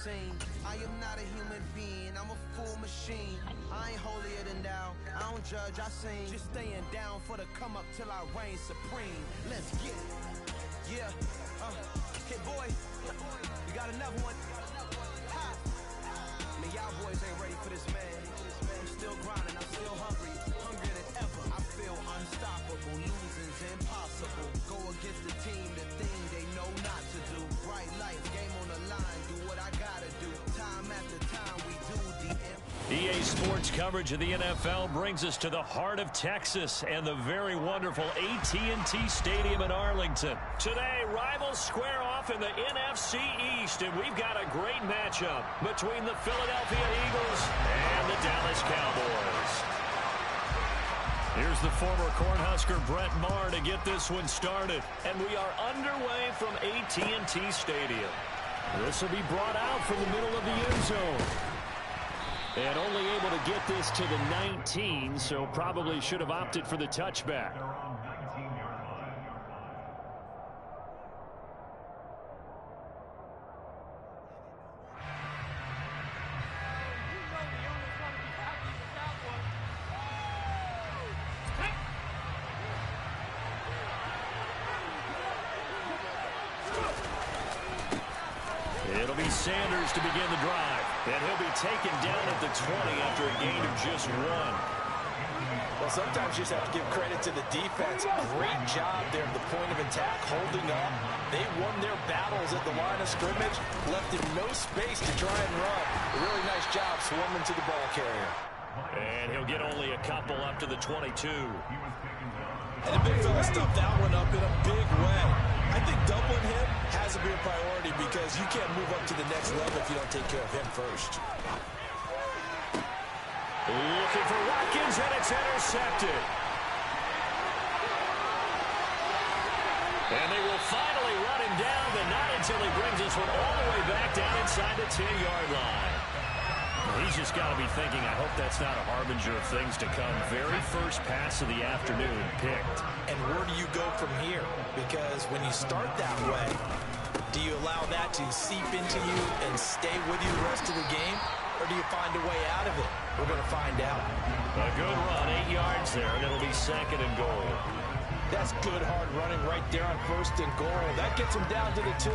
seen. I am not a human being, I'm a full machine. I ain't holier than thou, I don't judge, I sing. Just staying down for the come up till I reign supreme. Let's get it. Yeah, Hit boy, we got another one. Ha. Man, y'all boys ain't ready for this, man. I'm still grinding, I'm still hungry, hungrier than ever. I feel unstoppable, losing's impossible. Go against the team, the thing they know not to do. Bright lights, game on the line, do what I gotta do. Time after time, we do the EA Sports coverage of the NFL brings us to the heart of Texas and the very wonderful AT&T Stadium in Arlington. Today, rivals square off in the NFC East, and we've got a great matchup between the Philadelphia Eagles and the Dallas Cowboys. Here's the former Cornhusker Brett Maher to get this one started, and we are underway from AT&T Stadium. This will be brought out from the middle of the end zone. And only able to get this to the 19, so probably should have opted for the touchback. It'll be Sanders to begin the drive. And he'll be taken down at the 20 after a gain of just 1. Well, sometimes you just have to give credit to the defense. Great job there at the point of attack, holding up. They won their battles at the line of scrimmage, left him no space to try and run. A really nice job swarming to the ball carrier. And he'll get only a couple up to the 22. And the big fella stuffed that one up in a big way. I think doubling him has to be a priority because you can't move up to the next level if you don't take care of him first. Looking for Watkins, and it's intercepted. And they will finally run him down, but not until he brings this one all the way back down inside the 10-yard line. He's just got to be thinking, I hope that's not a harbinger of things to come. Very first pass of the afternoon picked. And where do you go from here? Because when you start that way, do you allow that to seep into you and stay with you the rest of the game? Or do you find a way out of it? We're going to find out. A good run, 8 yards there, and it'll be 2nd and goal. That's good hard running right there on 1st and goal. That gets him down to the 2.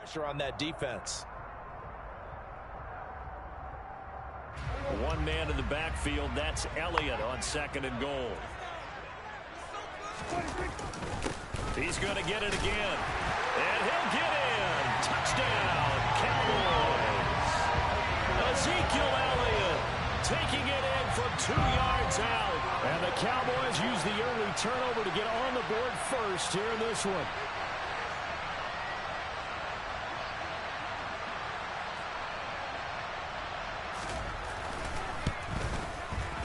Pressure on that defense. One man in the backfield, that's Elliott on 2nd and goal. He's going to get it again. And he'll get in. Touchdown, Cowboys. Ezekiel Elliott taking it in from 2 yards out. And the Cowboys use the early turnover to get on the board first here in this one.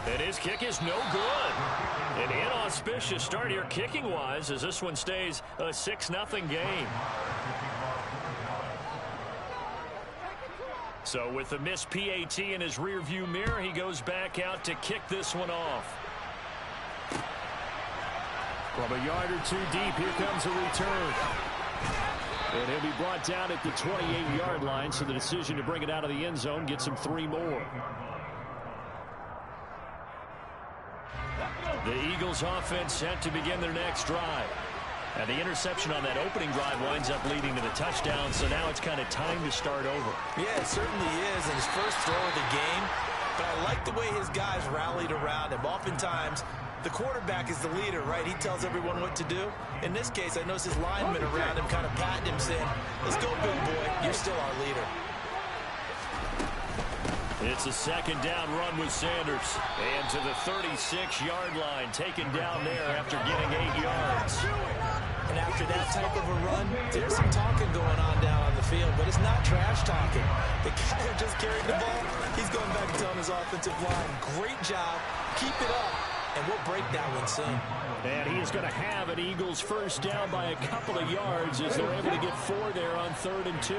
And his kick is no good. An inauspicious start here kicking-wise as this one stays a 6-0 game. So with the missed PAT in his rearview mirror, he goes back out to kick this one off. From a yard or 2 deep, here comes a return. And he'll be brought down at the 28-yard line, so the decision to bring it out of the end zone gets him 3 more. The Eagles offense set to begin their next drive. And the interception on that opening drive winds up leading to the touchdown, so now it's kind of time to start over. Yeah, it certainly is, and his first throw of the game. But I like the way his guys rallied around him. Oftentimes, the quarterback is the leader, right? He tells everyone what to do. In this case, I noticed his linemen around him kind of patting him, saying, let's go, big boy. You're still our leader. It's a second down run with Sanders. And to the 36-yard line, taken down there after getting 8 yards. And after that type of a run, there's some talking going on down on the field, but it's not trash talking. The guy who just carried the ball, he's going back and telling his offensive line, great job, keep it up, and we'll break that one soon. And he is going to have an Eagles first down by a couple of yards as they're able to get 4 there on 3rd and 2.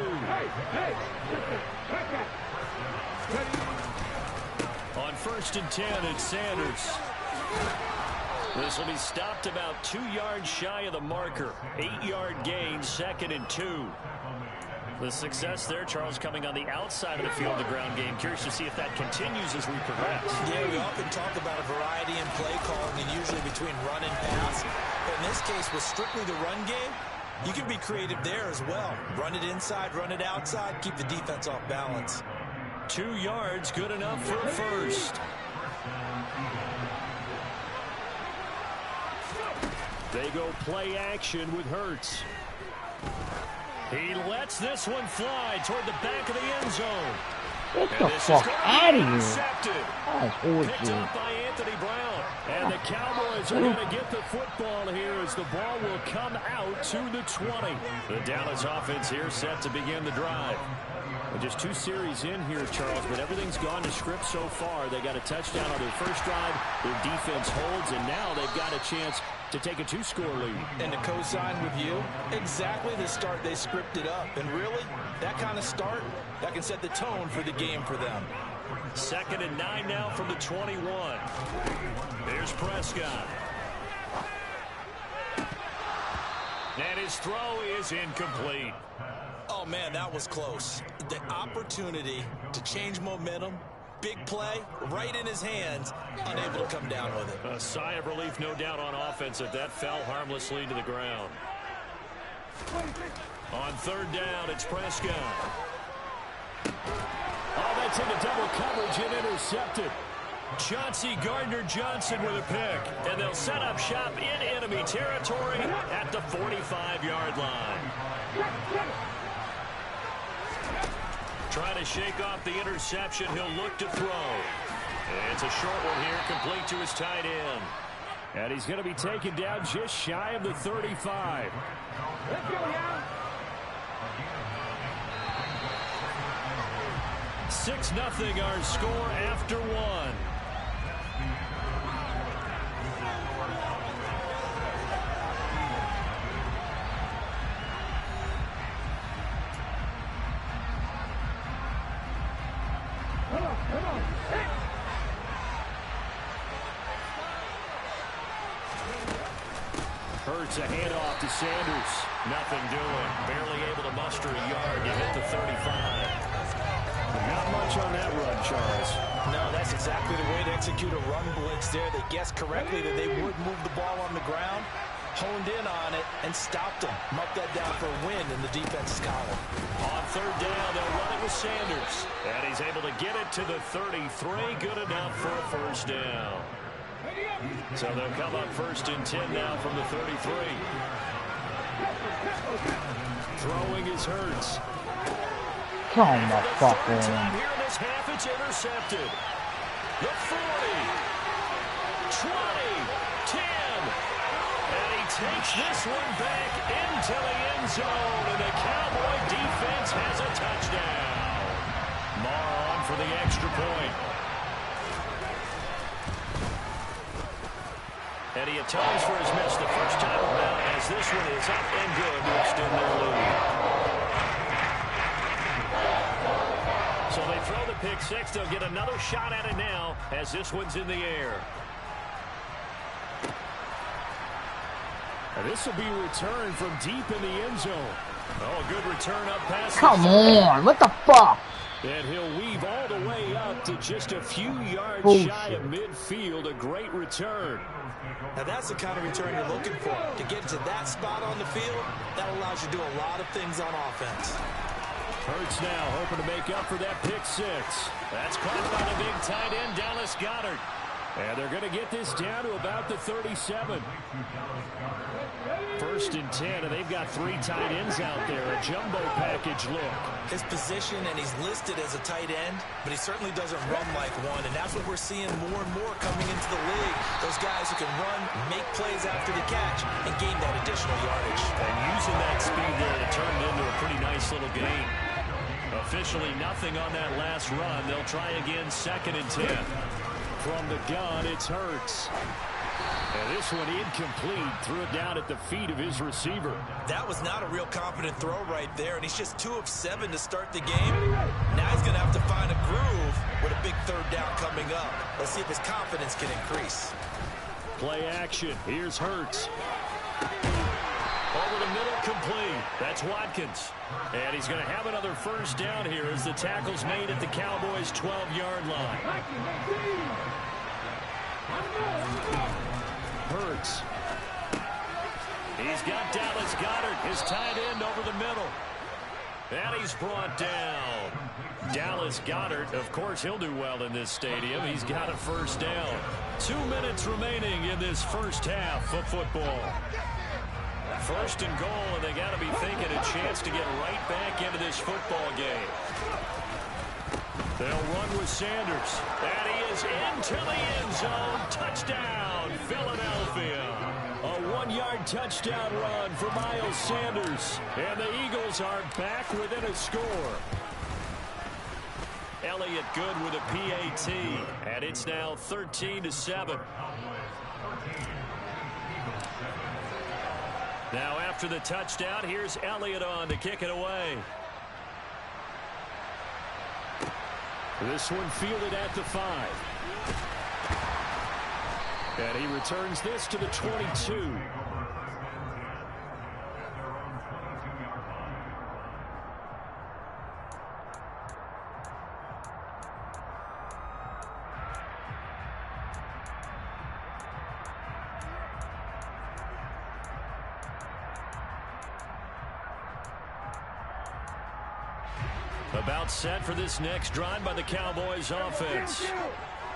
On 1st and 10, it's Sanders. This will be stopped about 2 yards shy of the marker. 8-yard gain, 2nd and 2. The success there, Charles, coming on the outside of the field, the ground game. Curious to see if that continues as we progress. Yeah, we often talk about a variety in play calling and usually between run and pass. But in this case, with strictly the run game, you can be creative there as well. Run it inside, run it outside, keep the defense off balance. 2 yards, good enough for a first. They go play action with Hurts. He lets this one fly toward the back of the end zone. Get the fuck out of here. Oh, Picked up by Anthony Brown. And the Cowboys are going to get the football here as the ball will come out to the 20. The Dallas offense here set to begin the drive. And just 2 series in here, Charles, but everything's gone to script so far. They got a touchdown on their first drive. Their defense holds, and now they've got a chance to take a 2-score lead. And to co-sign with you, exactly the start they scripted up. And really, that kind of start, that can set the tone for the game for them. 2nd and 9 now from the 21. There's Prescott. And his throw is incomplete. Oh, man, that was close. The opportunity to change momentum, big play, right in his hands, unable to come down with it. A sigh of relief, no doubt, on offense if that fell harmlessly to the ground. On 3rd down, it's Prescott. Oh, that's into double coverage and intercepted. Chauncey Gardner-Johnson with a pick. And they'll set up shop in enemy territory at the 45-yard line. Trying to shake off the interception. He'll look to throw. And it's a short one here, complete to his tight end. And he's going to be taken down just shy of the 35. Let's go now. 6-0 our score after 1. Hurts a handoff to Sanders. Nothing doing. Barely able to muster a yard to hit the 35. Not much on that run, Charles. No, that's exactly the way to execute a run blitz there. They guessed correctly that they would move the ball on the ground, honed in on it, and stopped them. Marked that down for a win in the defense's column. On 3rd down, they'll run it with Sanders. And he's able to get it to the 33. Good enough for a first down. So they'll come up 1st and 10 now from the 33. Throwing is Hurts. Come the fuck on. Here in this half, it's intercepted. The 40, 20, 10. And he takes this one back into the end zone. And the Cowboy defense has a touchdown. Marr on for the extra point. And he atones for his miss the first time around as this one is up and good to extend their lead. So they throw the pick six. They'll get another shot at it now as this one's in the air. And this will be returned from deep in the end zone. Oh, good return up past. Come on, what the fuck? And he'll weave all the way up to just a few yards shy of midfield. A great return. Now that's the kind of return you're looking for. To get to that spot on the field, that allows you to do a lot of things on offense. Hurts now hoping to make up for that pick six. That's caught by the big tight end, Dallas Goedert. And they're going to get this down to about the 37. 1st and 10, and they've got 3 tight ends out there. A jumbo package look. His position, and he's listed as a tight end, but he certainly doesn't run like one, and that's what we're seeing more and more coming into the league. Those guys who can run, make plays after the catch, and gain that additional yardage. And using that speed there to turn it into a pretty nice little gain. Officially nothing on that last run. They'll try again, 2nd and 10. From the gun, it's Hurts. And this one incomplete. Threw it down at the feet of his receiver. That was not a real confident throw right there, and he's just 2 of 7 to start the game. Now he's going to have to find a groove with a big 3rd down coming up. Let's see if his confidence can increase. Play action. Here's Hurts. Over the middle, complete. That's Watkins. And he's going to have another 1st down here as the tackle's made at the Cowboys' 12-yard line. Hurts. He's got Dallas Goedert, his tight end, over the middle. And he's brought down. Dallas Goedert, of course, he'll do well in this stadium. He's got a 1st down. 2 minutes remaining in this first half of football. 1st and goal, and they got to be thinking a chance to get right back into this football game. They'll run with Sanders. And he is into the end zone. Touchdown, Philadelphia. A 1-yard touchdown run for Miles Sanders. And the Eagles are back within a score. Elliott Good with a PAT. And it's now 13-7. Now after the touchdown, here's Elliott on to kick it away. This one fielded at the 5. And he returns this to the 22. About set for this next drive by the Cowboys offense.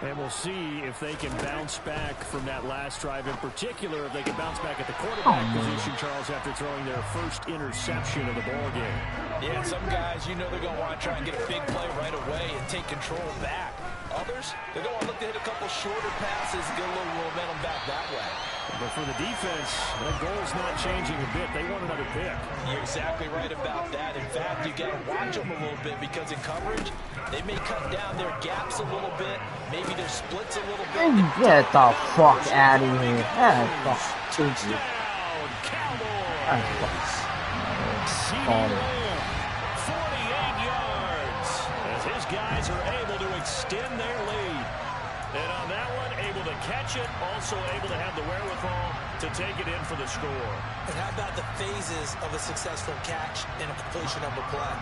And we'll see if they can bounce back from that last drive. In particular, if they can bounce back at the quarterback position, Charles, after throwing their 1st interception of the ball game. Yeah, some guys, you know they're going to want to try and get a big play right away and take control back. Others, they're going to look to hit a couple shorter passes, get a little momentum back that way. But for the defense, the goal's not changing a bit. They want another pick. You're exactly right about that. In fact, you got to watch them a little bit because in coverage, they may cut down their gaps a little bit, maybe their splits a little bit. Get the fuck out of here. Touchdown, Cowboys. CeeDee Lamb, 48 yards, as his guys are able to extend their lead. And on that one, able to catch it, also able to have the wherewithal to take it in for the score. And how about the phases of a successful catch and a completion of a play?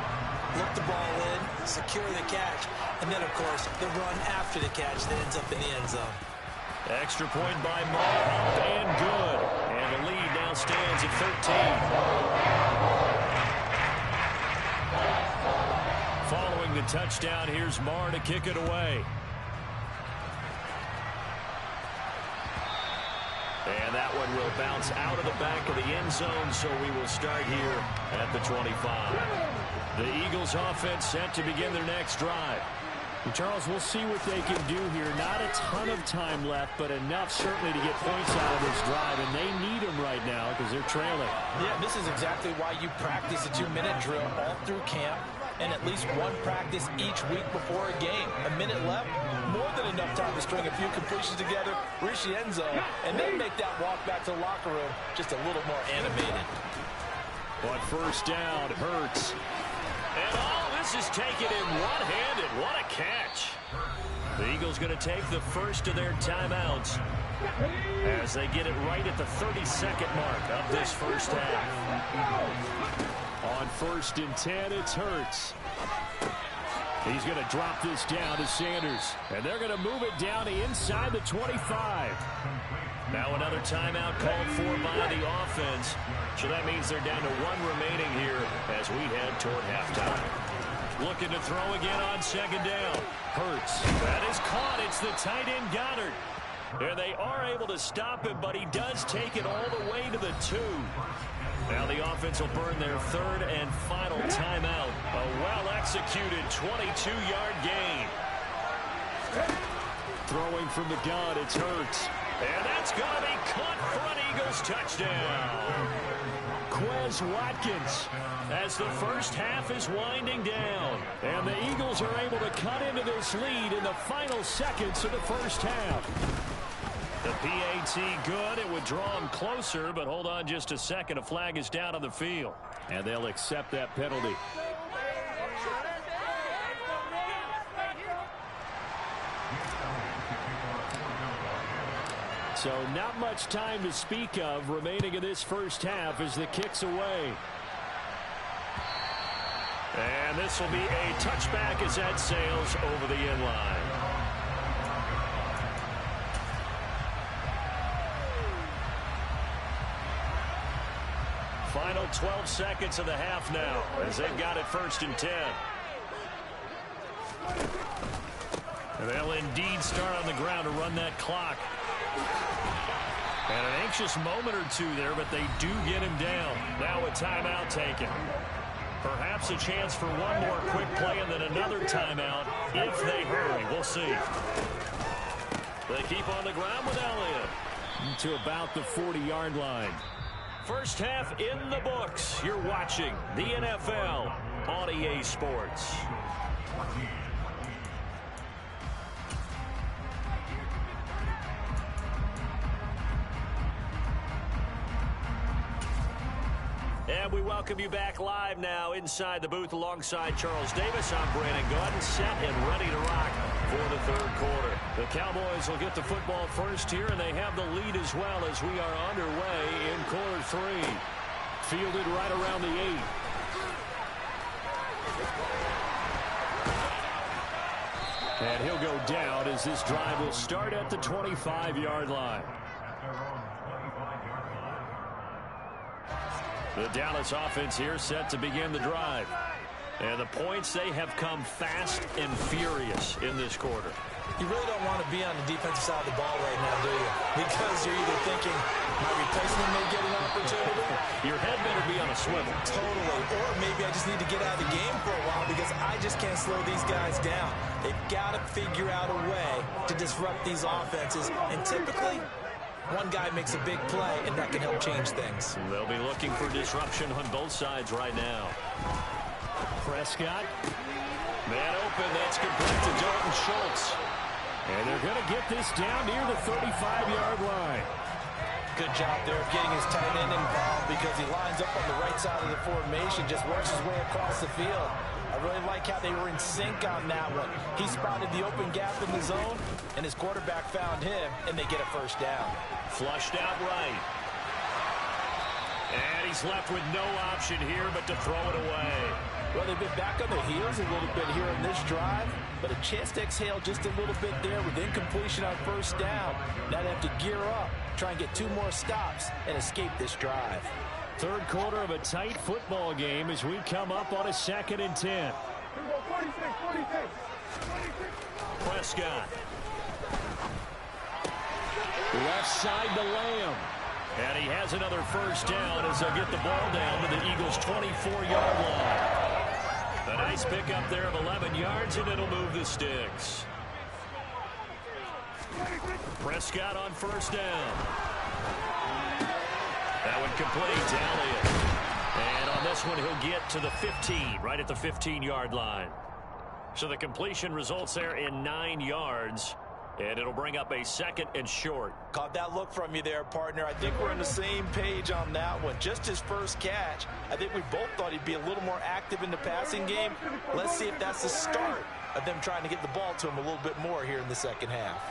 Look the ball in, secure the catch, and then, of course, the run after the catch that ends up in the end zone. Extra point by Maher, up and good. And the lead now stands at 13. Following the touchdown, here's Maher to kick it away. And that one will bounce out of the back of the end zone, so we will start here at the 25. The Eagles offense set to begin their next drive. And Charles, we'll see what they can do here. Not a ton of time left, but enough certainly to get points out of this drive, and they need them right now because they're trailing. Yeah, this is exactly why you practice a 2-minute drill all through camp and at least one practice each week before a game. A minute left, more than enough time to string a few completions together, reach the end zone, and then make that walk back to the locker room just a little more animated. But 1st down, Hurts. And all this is taken in one-handed. What a catch. The Eagles going to take the first of their timeouts as they get it right at the 32nd mark of this first half. On 1st and 10, it's Hurts. He's going to drop this down to Sanders. And they're going to move it down to inside the 25. Now another timeout called for by the offense. So that means they're down to 1 remaining here as we head toward halftime. Looking to throw again on 2nd down. Hurts. That is caught. It's the tight end Goddard. And they are able to stop him, but he does take it all the way to the 2. Now the offense will burn their third and final timeout. A well-executed 22-yard gain. Throwing from the gun, it's Hurts. And that's going to be caught for an Eagles touchdown. Quez Watkins as the first half is winding down. And the Eagles are able to cut into this lead in the final seconds of the first half. The PAT good. It would draw him closer, but hold on just a second. A flag is down on the field. And they'll accept that penalty. So not much time to speak of remaining in this first half as the kick's away. And this will be a touchback as that sails over the end line. Final 12 seconds of the half now as they've got it 1st and 10. And they'll indeed start on the ground to run that clock. And an anxious moment or two there, but they do get him down. Now a timeout taken. Perhaps a chance for one more quick play and then another timeout if they hurry. We'll see. They keep on the ground with Elliott. To about the 40-yard line. First half in the books. You're watching the NFL on EA Sports. And we welcome you back live now inside the booth alongside Charles Davis. I'm Brandon Gaudin, set and ready to rock for the third quarter. The Cowboys will get the football first here, and they have the lead as well as we are underway in quarter 3. Fielded right around the 8. And he'll go down as this drive will start at the 25-yard line. The Dallas offense here set to begin the drive. And the points, they have come fast and furious in this quarter. You really don't want to be on the defensive side of the ball right now, do you? Because you're either thinking, my replacement may get an opportunity. Your head better be on a swivel. Totally. Or maybe I just need to get out of the game for a while because I just can't slow these guys down. They've got to figure out a way to disrupt these offenses. And typically, one guy makes a big play, and that can help change things. They'll be looking for disruption on both sides right now. Prescott. Man open. That's complete to Dalton Schultz. And they're going to get this down near the 35-yard line. Good job there of getting his tight end involved because he lines up on the right side of the formation, just works his way across the field. I really like how they were in sync on that one. He spotted the open gap in the zone, and his quarterback found him, and they get a first down. Flushed out right. And he's left with no option here but to throw it away. Well, they've been back on their heels a little bit here in this drive, but a chance to exhale just a little bit there with incompletion on first down. Now they have to gear up, try and get 2 more stops, and escape this drive. Third quarter of a tight football game as we come up on a 2nd and 10. Prescott. Left side to Lamb. And he has another first down as they'll get the ball down to the Eagles' 24-yard line. A nice pickup there of 11 yards, and it'll move the sticks. Prescott on first down. That one complete to Elliott. And on this one, he'll get to the 15, right at the 15-yard line. So the completion results there in 9 yards. And it'll bring up a 2nd and short. Caught that look from you there, partner. I think we're on the same page on that one. Just his first catch. I think we both thought he'd be a little more active in the passing game. Let's see if that's the start of them trying to get the ball to him a little bit more here in the second half.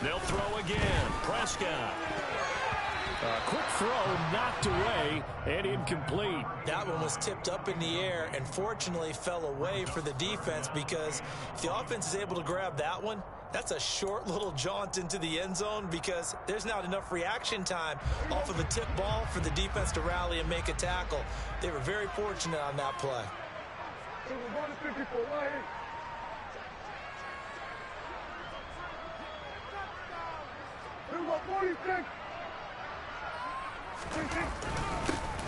They'll throw again. Prescott. A quick throw knocked away and incomplete. That one was tipped up in the air and fortunately fell away for the defense because if the offense is able to grab that one, that's a short little jaunt into the end zone because there's not enough reaction time off of a tip ball for the defense to rally and make a tackle. They were very fortunate on that play.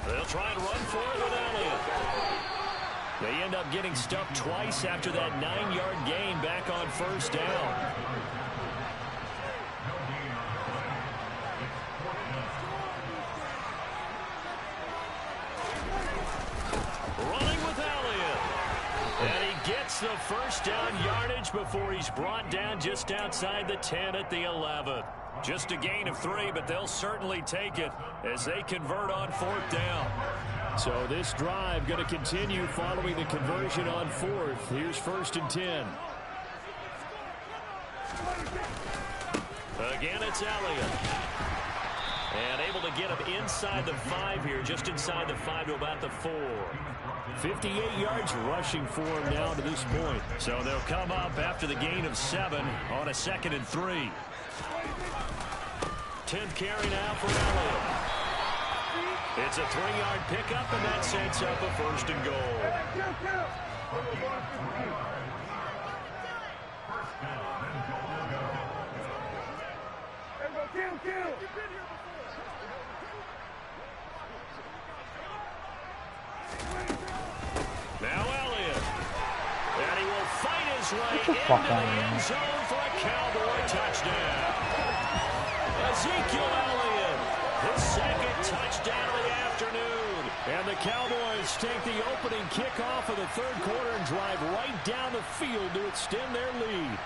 They'll try and run for it with Elliott. They end up getting stuffed twice after that 9-yard gain back on first down. Running with Elliott. And he gets the first down yardage before he's brought down just outside the 10 at the 11. Just a gain of 3, but they'll certainly take it as they convert on fourth down. So this drive going to continue following the conversion on fourth. Here's 1st and 10. Again, it's Elliott. And able to get him inside the 5 here, just inside the 5 to about the 4. 58 yards rushing for him now to this point. So they'll come up after the gain of 7 on a 2nd and 3. 10th carry now for Elliott. It's a 3-yard pickup, and that sets up a 1st and goal. Now Elliott. And he will fight his way into the end zone for a Cowboy touchdown. Ezekiel Elliott, his 2nd touchdown of the afternoon. And the Cowboys take the opening kickoff of the 3rd quarter and drive right down the field to extend their lead.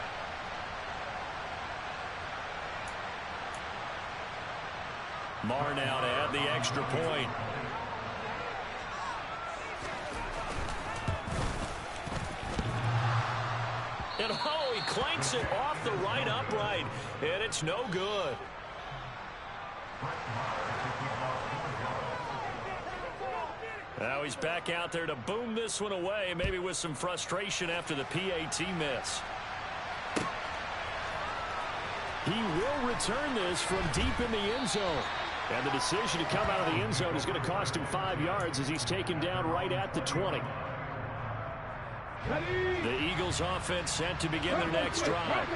Marr now to add the extra point. And oh, he clanks it off the right upright, and it's no good. Now he's back out there to boom this one away, maybe with some frustration after the PAT miss. He will return this from deep in the end zone. And the decision to come out of the end zone is going to cost him 5 yards as he's taken down right at the 20. The Eagles offense set to begin their next drive.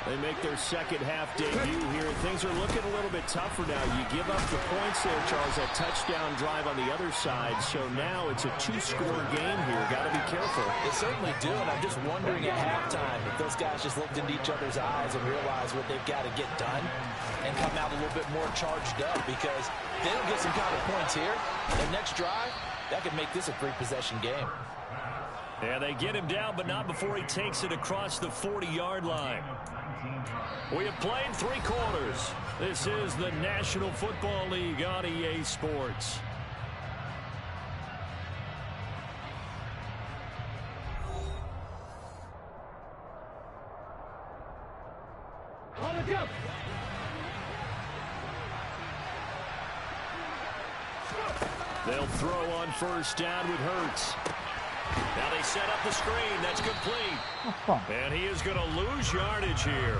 They make their second half debut here. Things are looking a little bit tougher now. You give up the points there, Charles, that touchdown drive on the other side. So now it's a 2-score game here. Got to be careful. They certainly do, and I'm just wondering at halftime if those guys just looked into each other's eyes and realized what they've got to get done and come out a little bit more charged up, because they don't get some kind of points here. Their next drive, that could make this a 3-possession game. And they get him down, but not before he takes it across the 40-yard line. We have played 3 quarters. This is the National Football League on EA Sports. They'll throw on first down with Hurts. Now they set up the screen. That's complete. And he is going to lose yardage here.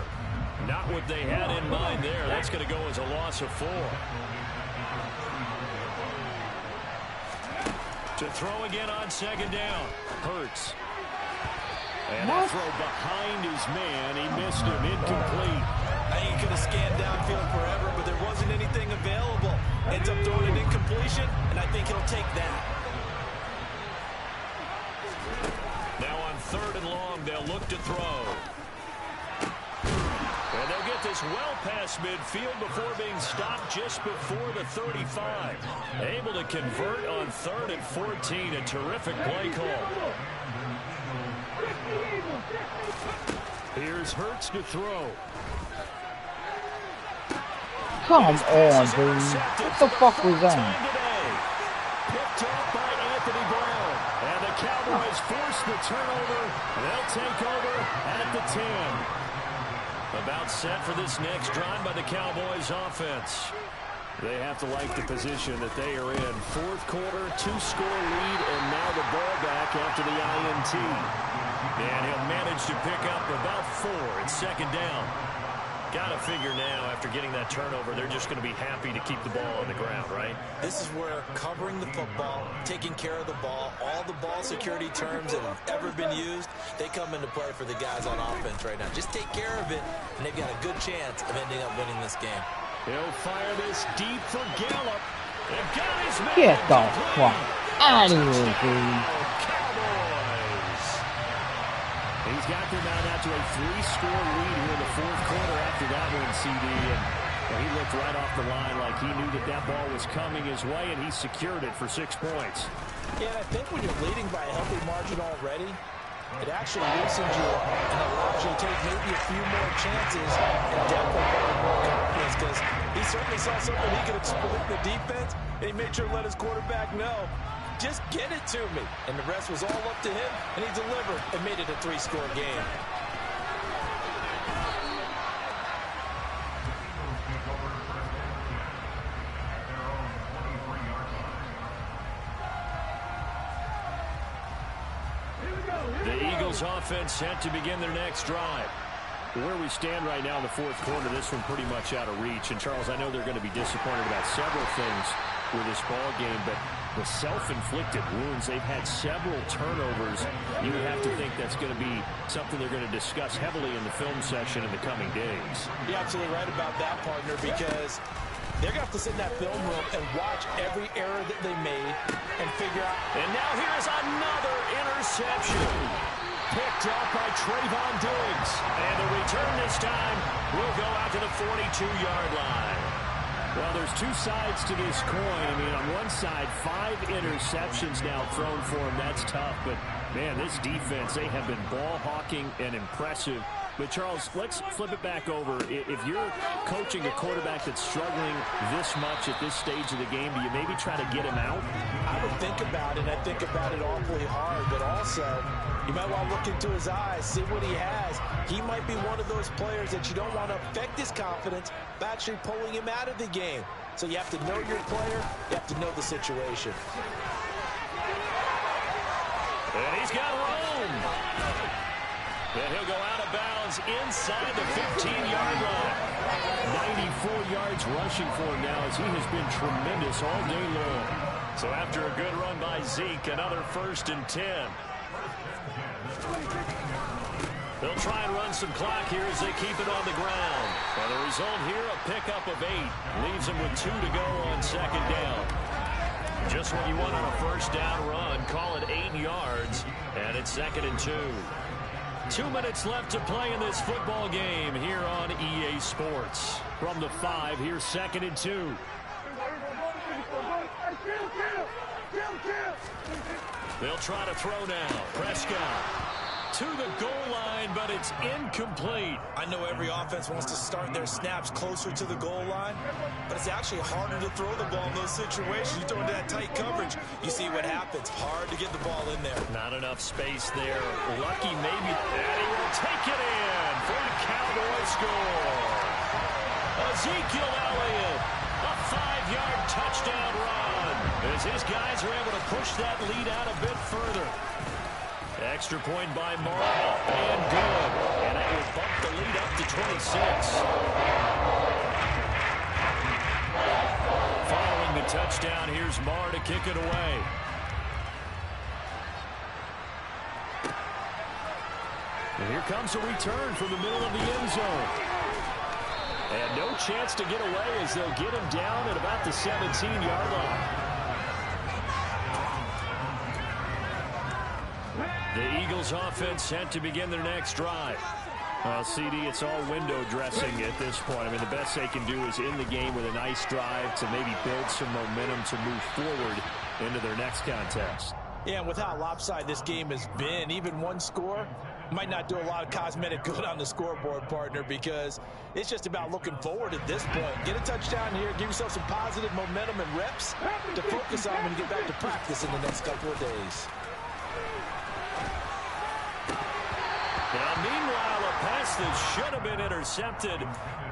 Not what they had in mind there. That's going to go as a loss of 4. To throw again on second down. Hurts. And a throw behind his man. He missed him. Incomplete. I think he could have scanned downfield forever, but there wasn't anything available. Ends up throwing an incompletion, and I think he'll take that. Now on 3rd and long, they'll look to throw. And they'll get this well past midfield before being stopped just before the 35. Able to convert on 3rd and 14. A terrific play call. Here's Hurts to throw. Come on, dude. What the fuck was that? Picked up by Anthony Brown. And the Cowboys force the turnover. They'll take over at the 10. About set for this next drive by the Cowboys offense. They have to like the position that they are in. 4th quarter, 2-score lead, and now the ball back after the INT. And he'll manage to pick up about 4 at second down. Got to figure now, after getting that turnover, they're just going to be happy to keep the ball on the ground, right? This is where covering the football, taking care of the ball, all the ball security terms that have ever been used, they come into play for the guys on offense right now. Just take care of it, and they've got a good chance of ending up winning this game. He'll fire this deep for Gallup. And got his man. Get the fuck out of here, dude. Cowboys. He's got them out to a 3-score lead here in the fourth quarter after that one, CD. And he looked right off the line like he knew that ball was coming his way, and he secured it for 6 points. Yeah, and I think when you're leading by a healthy margin already, it actually loosens you up and allows you to take maybe a few more chances and definitely build more confidence, because he certainly saw something he could exploit in the defense, and he made sure to let his quarterback know, just get it to me. And the rest was all up to him, and he delivered and made it a 3-score game. Offense set to begin their next drive. Where we stand right now in the fourth quarter, this one pretty much out of reach. And Charles, I know they're going to be disappointed about several things with this ball game, but the self-inflicted wounds, they've had several turnovers. You would have to think that's going to be something they're going to discuss heavily in the film session in the coming days. You're absolutely right about that, partner, because they're going to have to sit in that film room and watch every error that they made and figure out. And now here's another interception. Picked up by Trayvon Diggs. And the return this time will go out to the 42-yard line. Well, there's two sides to this coin. I mean, on one side, 5 interceptions now thrown for him. That's tough. But, man, this defense, they have been ball hawking and impressive. But, Charles, let's flip it back over. If you're coaching a quarterback that's struggling this much at this stage of the game, do you maybe try to get him out? I would think about it. I think about it awfully hard. But also, you might want to look into his eyes, see what he has. He might be one of those players that you don't want to affect his confidence by actually pulling him out of the game. So you have to know your player. You have to know the situation. And he's got room. And he'll go out of bounds inside the 15-yard line. 94 yards rushing for him now, as he has been tremendous all day long. So after a good run by Zeke, another 1st and 10. They'll try and run some clock here as they keep it on the ground. And the result here, a pickup of 8. Leaves them with 2 to go on 2nd down. Just what you want on a 1st down run. Call it 8 yards. And it's 2nd and 2. 2 minutes left to play in this football game here on EA Sports. From the 5, here's 2nd and 2. They'll try to throw now. Prescott to the goal line, but it's incomplete. I know every offense wants to start their snaps closer to the goal line, but it's actually harder to throw the ball in those situations. You throw into that tight coverage, you see what happens. Hard to get the ball in there. Not enough space there. Lucky maybe. And he will take it in for a Cowboy score. Ezekiel Elliott, a 5-yard touchdown run, as his guys are able to push that lead out a bit further. Extra point by Marr, and good. And that will bump the lead up to 26. Following the touchdown, here's Marr to kick it away. And here comes a return from the middle of the end zone. And no chance to get away as they'll get him down at about the 17-yard line. The Eagles offense set to begin their next drive. Well, CD, it's all window dressing at this point. I mean, the best they can do is in the game with a nice drive to maybe build some momentum to move forward into their next contest. Yeah, and with how lopsided this game has been, even one score might not do a lot of cosmetic good on the scoreboard, partner, because it's just about looking forward at this point. Get a touchdown here, give yourself some positive momentum and reps to focus on when you get back to practice in the next couple of days. Now, meanwhile, a pass that should have been intercepted,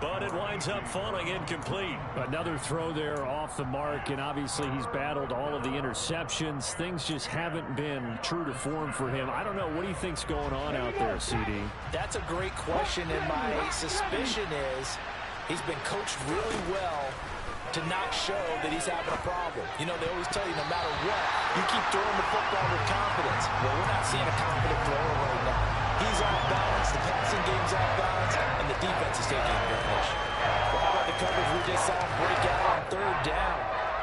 but it winds up falling incomplete. Another throw there off the mark, and obviously he's battled all of the interceptions. Things just haven't been true to form for him. I don't know. What do you think's going on out there, CD? That's a great question, and my suspicion is he's been coached really well to not show that he's having a problem. You know, they always tell you no matter what, you keep throwing the football with confidence. Well, we're not seeing a confident thrower right now. He's off balance, the passing game's off balance, and the defense is taking advantage. Well, how about the the coverage we just saw him break out on third down.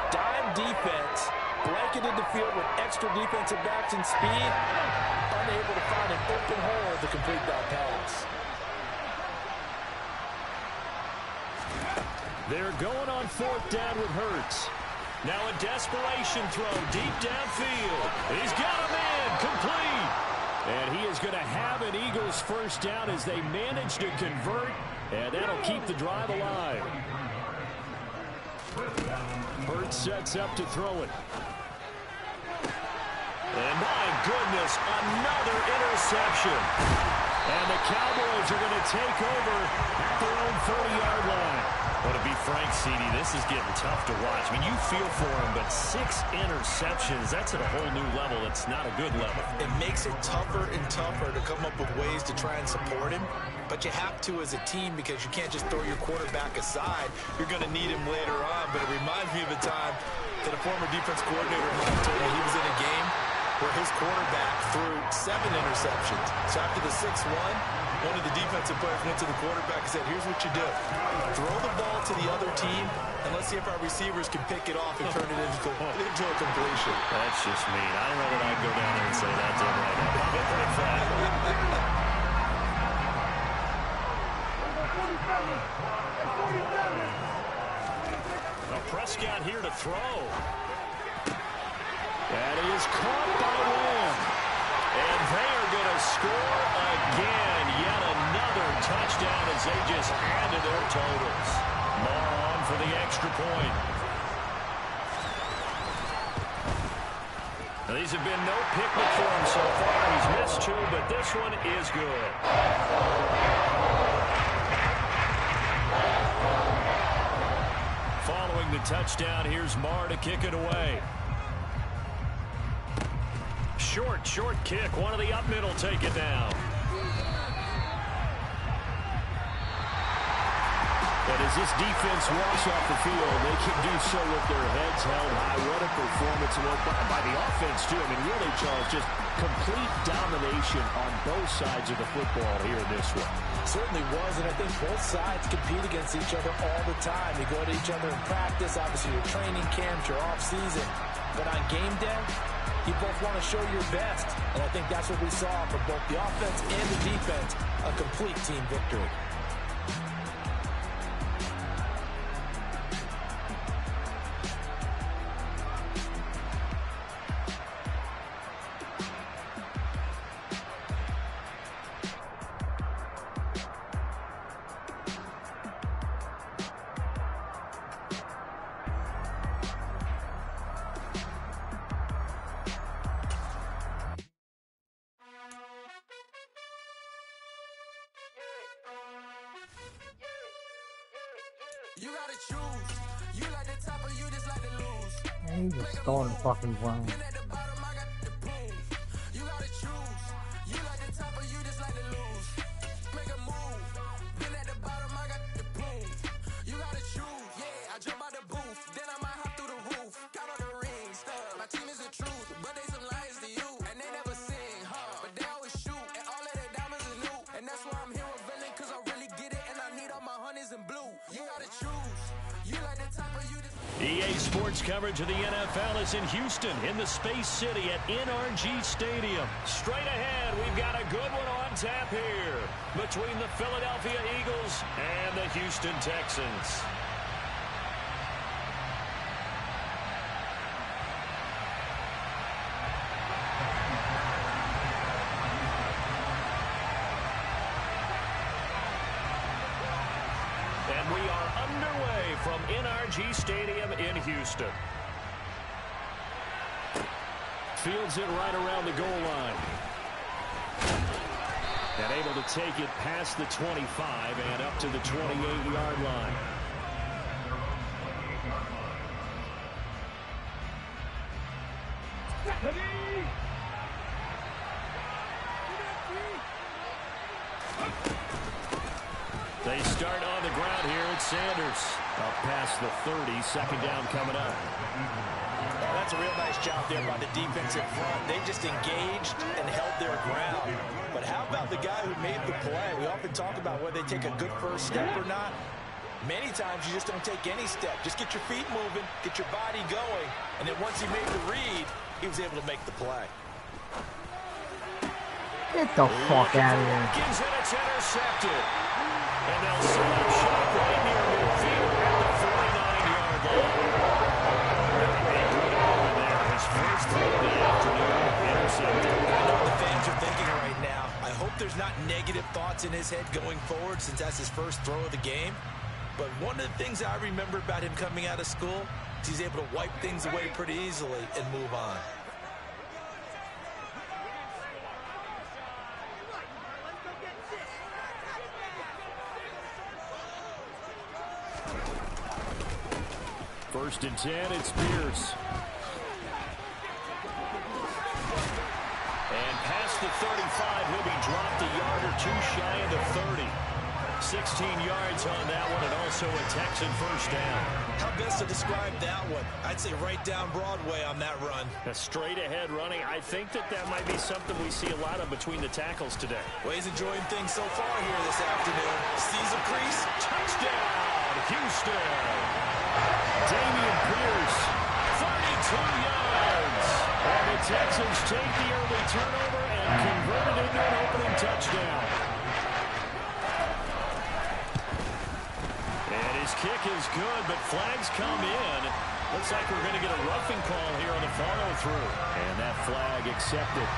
Dime defense, blanketed the field with extra defensive backs and speed, unable to find an open hole to complete that pass. They're going on fourth down with Hurts. Now a desperation throw deep downfield. He's got him in, complete. And he is going to have an Eagles first down as they manage to convert, and that'll keep the drive alive. Hurts sets up to throw it. And my goodness, another interception. And the Cowboys are going to take over their own 40-yard line. Well, to be frank, CD, this is getting tough to watch. I mean, you feel for him, but 6 interceptions, that's at a whole new level. It's not a good level. It makes it tougher and tougher to come up with ways to try and support him. But you have to as a team because you can't just throw your quarterback aside. You're going to need him later on. But it reminds me of a time that a former defense coordinator of mine told me he was in a game where his quarterback threw 7 interceptions. So after the 6th one of the defensive players went to the quarterback and said, here's what you do. Throw the ball to the other team, and let's see if our receivers can pick it off and turn it into a completion. That's just mean. I don't know that I'd go down there and say that to him right now. Get pretty flat. Well, Prescott here to throw. That is caught by Lamb. And they are going to score again. Yet another touchdown as they just added their totals. More on for the extra point. Now, these have been no picnic for him so far. He's missed 2, but this one is good. Following the touchdown, here's Marr to kick it away. Short kick. One of the up middle take it down. And as this defense walks off the field, they can do so with their heads held high. What a performance by the offense, too. I mean, really, Charles, just complete domination on both sides of the football here in this one. Certainly was, and I think both sides compete against each other all the time. You go to each other in practice, obviously your training camps, your off-season. But on game day, you both want to show your best. And I think that's what we saw from both the offense and the defense, a complete team victory. You gotta choose. You like the top or you just like to lose. He just started fucking playing. Been at the bottom, I got the boom. You gotta choose. You like the top or you just like to lose. Make a move. Been at the bottom, I got the boom. You gotta choose. Yeah, I jump out the booth. Then I might hop through the roof. Count all the rings. My team is the truth, but they some liars to you. And they never sing, but they always shoot. And all of their diamonds are new. And that's why I'm here revealing, cause I really get it. And I need all my honeys in blue. You gotta choose. EA Sports coverage of the NFL is in Houston, in the Space City at NRG Stadium. Straight ahead, we've got a good one on tap here between the Philadelphia Eagles and the Houston Texans. And we are underway from NRG Stadium in Houston. Fields it right around the goal line. And able to take it past the 25 and up to the 28-yard line. They start on the ground here at Sanders. Up past the 30, second down coming up. That's a real nice job there by the defensive front. They just engaged and held their ground. But how about the guy who made the play? We often talk about whether they take a good first step or not. Many times you just don't take any step. Just get your feet moving, get your body going, and then once he made the read, he was able to make the play. Get the fuck out of here. And it's intercepted. And they'll set up shop right near midfield at the 49-yard line. His first throw of the afternoon, intercepted. I know what the fans are thinking right now. I hope there's not negative thoughts in his head going forward since that's his first throw of the game. But one of the things I remember about him coming out of school is he's able to wipe things away pretty easily and move on. First and 10, it's Pierce. And past the 35, he'll be dropped a yard or two shy of the 30. 16 yards on that one, and also a Texan first down. How best to describe that one? I'd say right down Broadway on that run. A straight-ahead running. I think that might be something we see a lot of between the tackles today. Well, he's enjoying things so far here this afternoon. Sees a crease. Touchdown, Houston. Dameon Pierce, 32 yards. And the Texans take the early turnover and convert it into an opening touchdown. And his kick is good, but flags come in. Looks like we're going to get a roughing call here on the follow-through. And that flag accepted.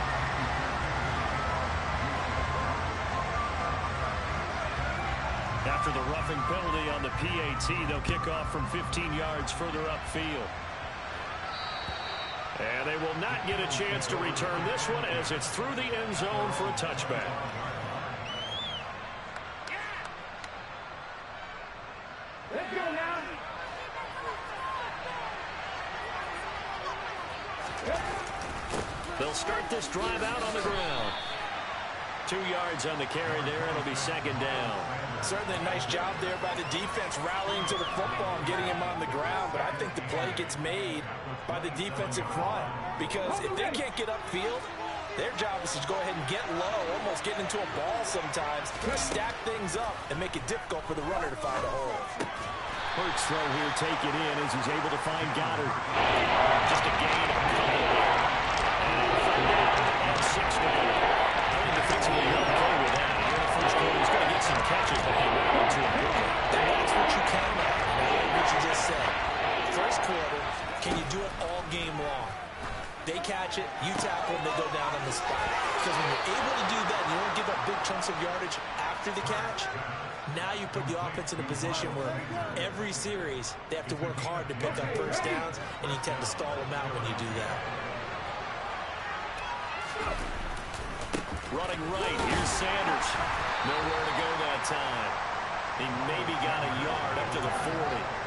After the roughing penalty on the PAT, they'll kick off from 15 yards further upfield. And they will not get a chance to return this one as it's through the end zone for a touchback. Let's go now. They'll start this drive out on the ground. 2 yards on the carry there. It'll be second down. Certainly a nice job there by the defense rallying to the football and getting him on the ground, but I think the play gets made by the defensive front because if they can't get upfield, their job is to go ahead and get low, almost get into a ball sometimes, stack things up, and make it difficult for the runner to find a hole. Hurts throw here, take it in as he's able to find Goddard. Just a gain of a couple there. And 6 to go. I think defensively you're okay with that. Here in the first quarter, he's going to get some catches, but they ran into him quickly. That's what you count on. I like what you just said. First quarter, can you do it all game long? They catch it, you tackle them, they go down on the spot. Because when you're able to do that, you don't give up big chunks of yardage after the catch. Now you put the offense in a position where every series they have to work hard to pick up first downs, and you tend to stall them out when you do that. Running right, here's Sanders. Nowhere to go that time. He maybe got a yard up to the 40.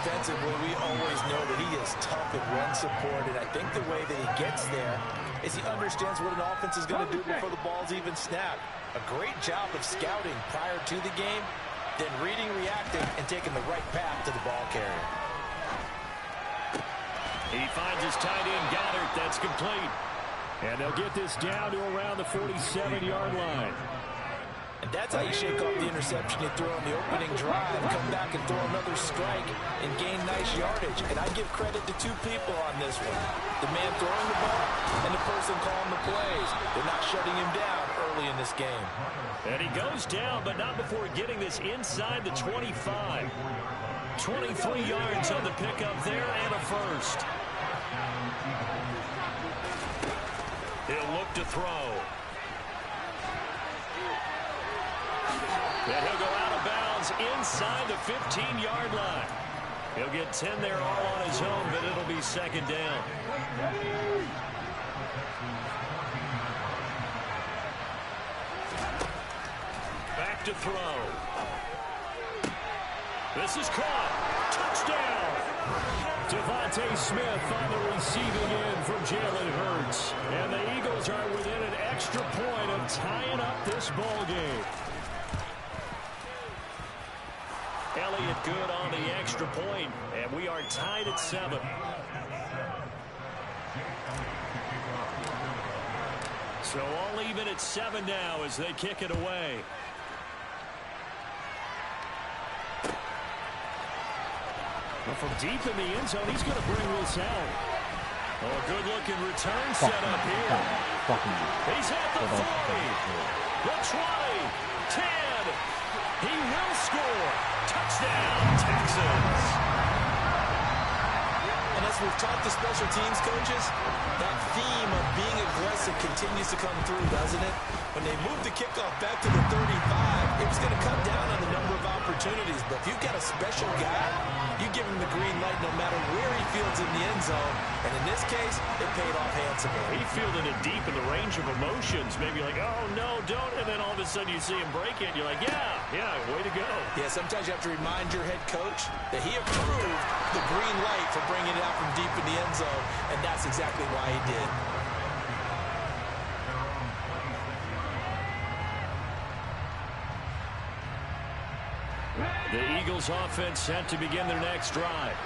Defensively, we always know that he is tough at run support, and I think the way that he gets there is he understands what an offense is going to do before the ball's even snapped. A great job of scouting prior to the game, then reading, reacting, and taking the right path to the ball carrier. He finds his tight end, Goddard. That's complete. And they'll get this down to around the 47-yard line. And that's how you shake off the interception you throw on the opening drive, come back and throw another strike and gain nice yardage. And I give credit to two people on this one. The man throwing the ball and the person calling the plays. They're not shutting him down early in this game. And he goes down, but not before getting this inside the 25. 23 yards on the pickup there and a first. He'll look to throw. And he'll go out of bounds inside the 15-yard line. He'll get 10 there all on his own, but it'll be second down. Back to throw. This is caught. Touchdown. Devontae Smith on the receiving end from Jalen Hurts. And the Eagles are within an extra point of tying up this ball game. Elliott good on the extra point, and we are tied at 7. So all even at 7 now as they kick it away. Well, from deep in the end zone, he's going to bring this out. Oh, good-looking return set up here. He's at the 40, the 20, 10. He will score. Touchdown, Texans. And as we've talked to special teams coaches, that theme of being aggressive continues to come through, doesn't it? When they move the kickoff back to the 35, it was going to cut down on the number of opportunities. But if you've got a special guy, you give him the green light no matter where he fields in the end zone. And in this case, it paid off handsomely. He fielded it deep in the range of emotions. Maybe like, oh, no, don't. And then all of a sudden you see him break it. And you're like, yeah, way to go. Yeah, sometimes you have to remind your head coach that he approved the green light for bringing it out from deep in the end zone. And that's exactly why he did. The Eagles offense set to begin their next drive.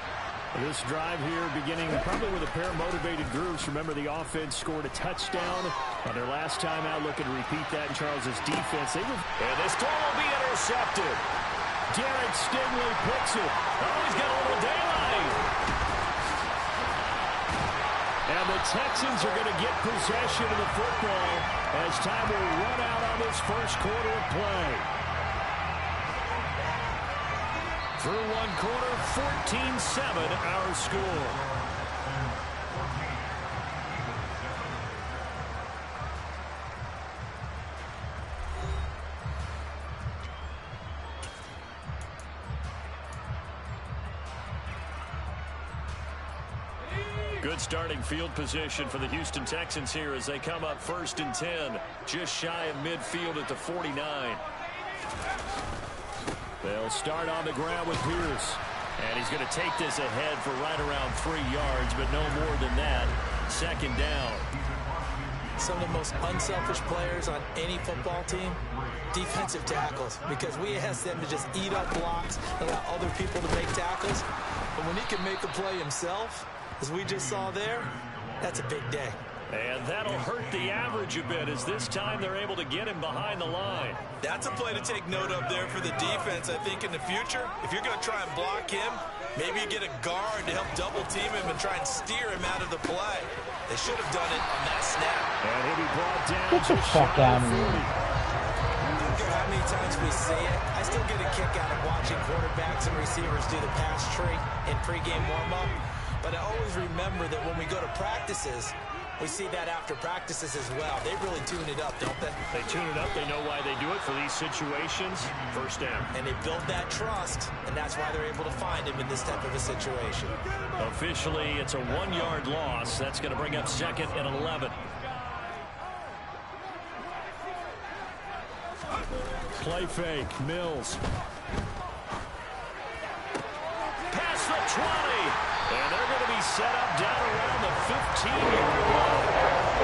This drive here beginning probably with a pair of motivated groups. Remember, the offense scored a touchdown on their last time out. Looking to repeat that in Charles' defense. And this throw will be intercepted. Derek Stingley picks it. Oh, he's got a little daylight. And the Texans are going to get possession of the football as time will run out on this first quarter of play. Through one quarter, 14-7 our score. Good starting field position for the Houston Texans here as they come up 1st and 10, just shy of midfield at the 49. They'll start on the ground with Pierce. And he's going to take this ahead for right around 3 yards, but no more than that. 2nd down. Some of the most unselfish players on any football team, defensive tackles, because we ask them to just eat up blocks, allow other people to make tackles. But when he can make a play himself, as we just saw there, that's a big day. And that'll hurt the average a bit as this time they're able to get him behind the line. That's a play to take note of there for the defense. I think in the future, if you're going to try and block him, maybe you get a guard to help double team him and try and steer him out of the play. They should have done it on that snap. And he'll be brought down. Get the fuck out of here. I don't care how many times we see it. I still get a kick out of watching quarterbacks and receivers do the pass tree in pregame warm-up. But I always remember that when we go to practices, we see that after practices as well. They really tune it up, don't they? They tune it up. They know why they do it for these situations. 1st down. And they build that trust, and that's why they're able to find him in this type of a situation. Officially, it's a 1-yard loss. That's going to bring up 2nd and 11. Play fake. Mills. Past the 20. And they're going to be set up down around the 15-yard line.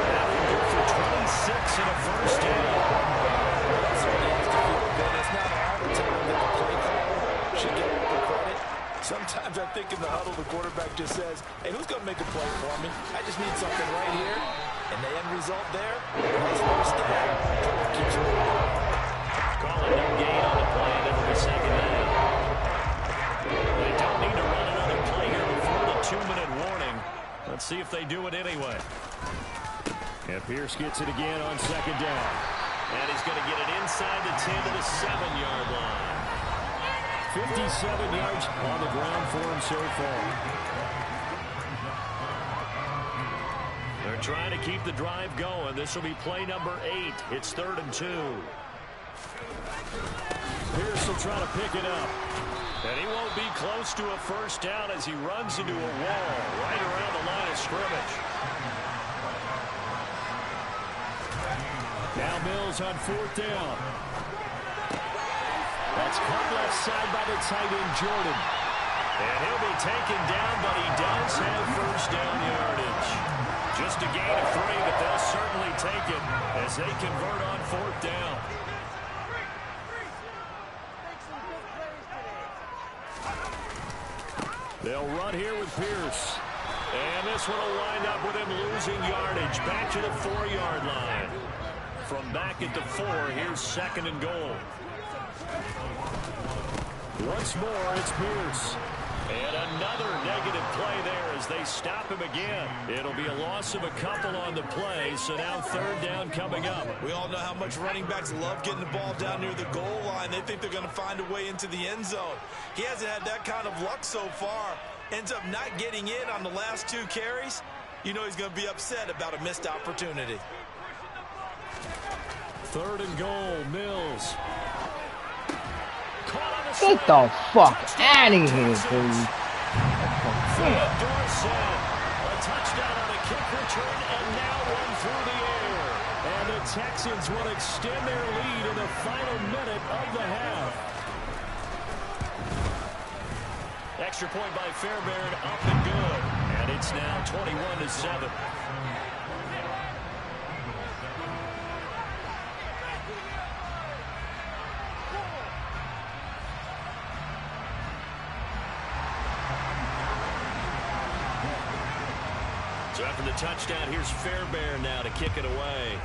That will go for 26 and a 1st down. That's what he has to feel good. It's not all the time that the play caller should get the credit. Sometimes I think in the huddle, the quarterback just says, hey, who's going to make a play for me? I just need something right here. And the end result there, that's 1st down. Keeps moving. Calling no gain on the play, and it'll be 2nd down. They don't need to run another play here before the 2-minute warning. Let's see if they do it anyway. And Pierce gets it again on 2nd down. And he's going to get it inside the 10 to the 7-yard line. 57 yards on the ground for him so far. They're trying to keep the drive going. This will be play number 8. It's 3rd and 2. Pierce will try to pick it up. And he won't be close to a 1st down as he runs into a wall right around the line of scrimmage. Now Mills on 4th down. That's caught left side by the tight end, Jordan. And he'll be taken down, but he does have 1st down yardage. Just a gain of 3, but they'll certainly take it as they convert on 4th down. They'll run here with Pierce. And this one will wind up with him losing yardage back to the 4-yard line. From back at the 4, here's 2nd and goal. Once more, it's Pierce. And another negative play there as they stop him again. It'll be a loss of a couple on the play, so now third down coming up. We all know how much running backs love getting the ball down near the goal line. They think they're going to find a way into the end zone. He hasn't had that kind of luck so far. Ends up not getting in on the last 2 carries. You know he's going to be upset about a missed opportunity. Third and goal, Mills. Get the fuck out of here, dude. Dorsett, a touchdown on a kick return, and now one through the air. And the Texans will extend their lead in the final minute of the half. Extra point by Fairbairn, up and good. And it's now 21-7. So after the touchdown, here's Fairbairn now to kick it away.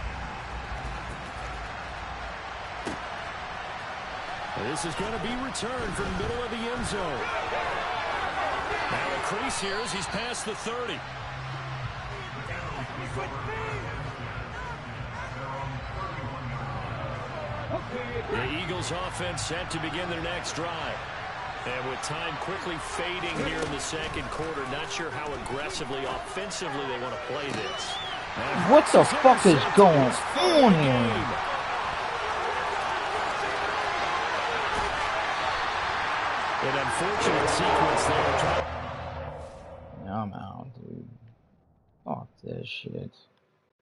This is going to be returned from the middle of the end zone. Now a crease here as he's past the 30. The Eagles offense set to begin their next drive. And with time quickly fading here in the second quarter, not sure how aggressively, offensively they want to play this. What the fuck is going on here? An unfortunate sequence there. I'm out, dude. Fuck this shit.